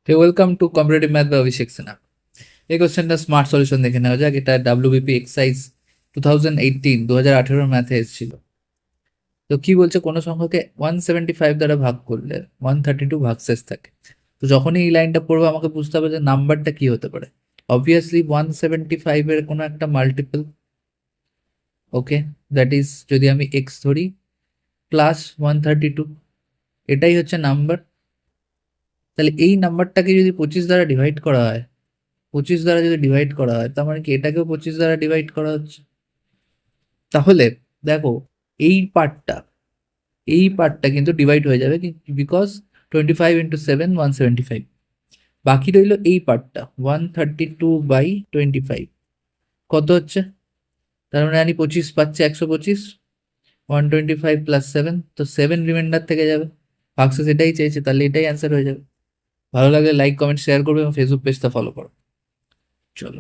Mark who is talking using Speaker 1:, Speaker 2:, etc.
Speaker 1: Welcome to competitive math by Abhishek Sinha. এই কোশ্চেনটা smart solution দেখে নেওয়া যাক। এটা ডাব্লিউবিপি এক্সারসাইজ 2018 ম্যাথে এসেছিল। তো কি বলছে, কোনো সংখ্যাকে 175 দ্বারা ভাগ করলে 132 ভাগশেষ থাকে। তো যখনই এই লাইনটা পড়বো আমাকে বুঝতে হবে যে নাম্বারটা কি হতে পারে। অবভিয়াসলি 175 এর কোনো একটা মাল্টিপল, ওকে, দ্যাট ইজ যদি আমি এক্স ধরি প্লাস 132, এটাই হচ্ছে নাম্বার। তাহলে এই নাম্বারটাকে যদি 25 দ্বারা ডিভাইড করা হয়, 25 দ্বারা যদি ডিভাইড করা হয়, তার মানে কি এটাকেও 25 দ্বারা ডিভাইড করা হচ্ছে। তাহলে দেখো, এই পার্টটা এই পার্টটা কিন্তু ডিভাইড হয়ে যাবে, বিকজ 25 × 7 175। বাকি রইল এই পার্টটা 132/25 কত হচ্ছে। তার মানে আমি 25 পাচ্ছি, 125, 125 + 7, তো 7 রিমাইন্ডার থেকে যাবে। ভাগশেষ এটাই চাইছে, তাহলে এটাই অ্যান্সার হয়ে যাবে। ভালো লাগলে লাইক কমেন্ট শেয়ার করবে এবং ফেসবুক পেজটা ফলো করো। চলো।